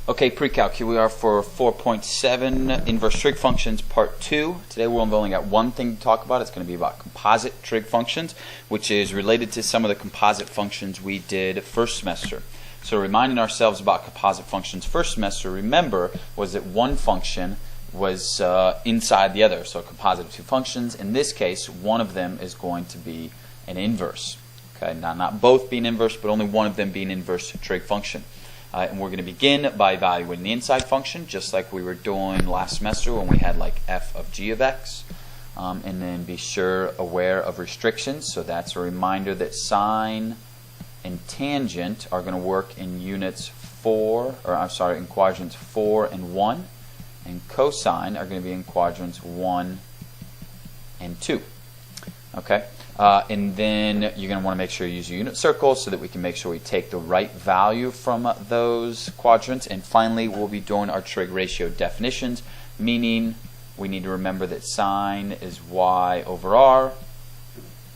Okay, pre-calc, here we are for 4.7 inverse trig functions part 2. Today we've only got one thing to talk about. It's going to be about composite trig functions, which is related to some of the composite functions we did first semester. So reminding ourselves about composite functions first semester, remember, was that one function was inside the other. So a composite of two functions. In this case, one of them is going to be an inverse. Okay, now not both being inverse, but only one of them being inverse trig function. And we're going to begin by evaluating the inside function, just like we were doing last semester when we had like f of g of x. And then be sure aware of restrictions. So that's a reminder that sine and tangent are going to work in units in quadrants 4 and 1. And cosine are going to be in quadrants 1 and 2. Okay? And then you're going to want to make sure you use your unit circles so that we can make sure we take the right value from those quadrants. And finally, we'll be doing our trig ratio definitions, meaning we need to remember that sine is y over r,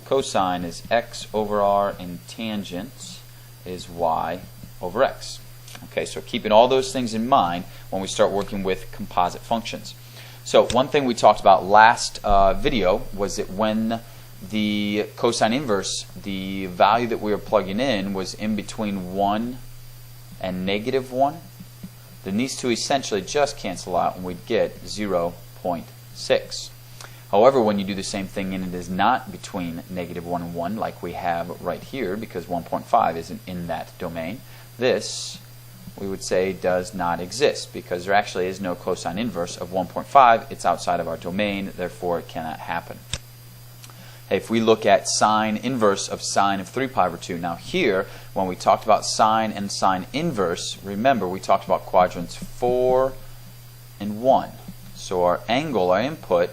cosine is x over r, and tangent is y over x. Okay, so keeping all those things in mind when we start working with composite functions. So one thing we talked about last video was that when the cosine inverse, the value that we were plugging in was in between 1 and negative 1, then these two essentially just cancel out and we'd get 0.6. However, when you do the same thing and it is not between negative 1 and 1 like we have right here, because 1.5 isn't in that domain, this we would say does not exist because there actually is no cosine inverse of 1.5. It's outside of our domain, therefore it cannot happen. If we look at sine inverse of sine of 3 pi over 2, now here, when we talked about sine and sine inverse, remember we talked about quadrants 4 and 1. So our angle, our input,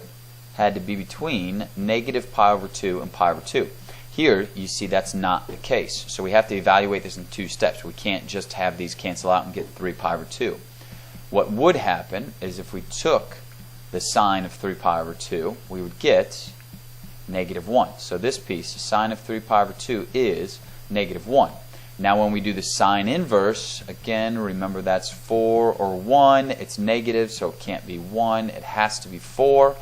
had to be between negative pi over 2 and pi over 2. Here, you see that's not the case. So we have to evaluate this in 2 steps. We can't just have these cancel out and get 3 pi over 2. What would happen is if we took the sine of 3 pi over 2, we would get negative 1. So this piece, the sine of 3 pi over 2 is negative 1. Now when we do the sine inverse, again, remember that's 4 or 1. It's negative, so it can't be 1. It has to be 4.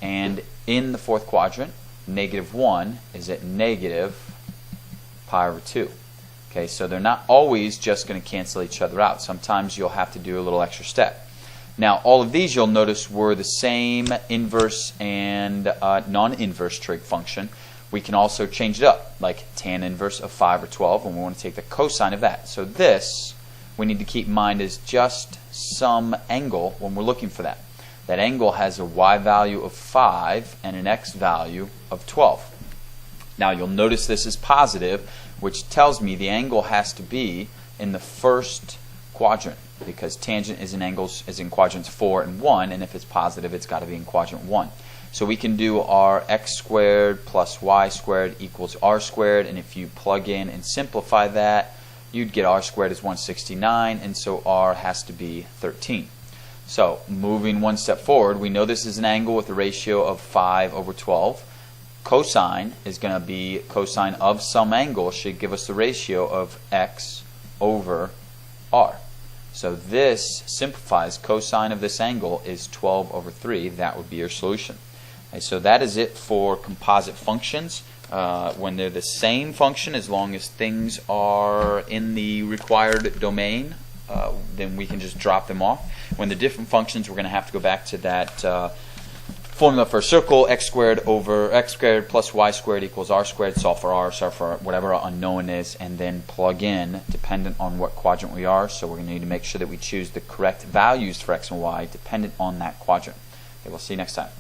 And in the fourth quadrant, negative 1 is at negative pi over 2. Okay, so they're not always just going to cancel each other out. Sometimes you'll have to do a little extra step. Now, all of these you'll notice were the same inverse and non-inverse trig function. We can also change it up, like tan inverse of 5 or 12, and we want to take the cosine of that. So this, we need to keep in mind, is just some angle when we're looking for that. That angle has a y value of 5 and an x value of 12. Now, you'll notice this is positive, which tells me the angle has to be in the first quadrant, because tangent is in quadrants 4 and 1, and if it's positive, it's got to be in quadrant 1. So we can do our x squared plus y squared equals r squared, and if you plug in and simplify that, you'd get r squared is 169, and so r has to be 13. So moving one step forward, we know this is an angle with a ratio of 5 over 12. Cosine is going to be cosine of some angle, should give us the ratio of x over r. So this simplifies. Cosine of this angle is 12 over 3. That would be your solution. Okay, so that is it for composite functions. When they're the same function, as long as things are in the required domain, then we can just drop them off. When they're different functions, we're going to have to go back to that formula for a circle, x squared plus y squared equals r squared, solve for r, solve for whatever our unknown is, and then plug in dependent on what quadrant we are. So we're going to need to make sure that we choose the correct values for x and y dependent on that quadrant. Okay, we'll see you next time.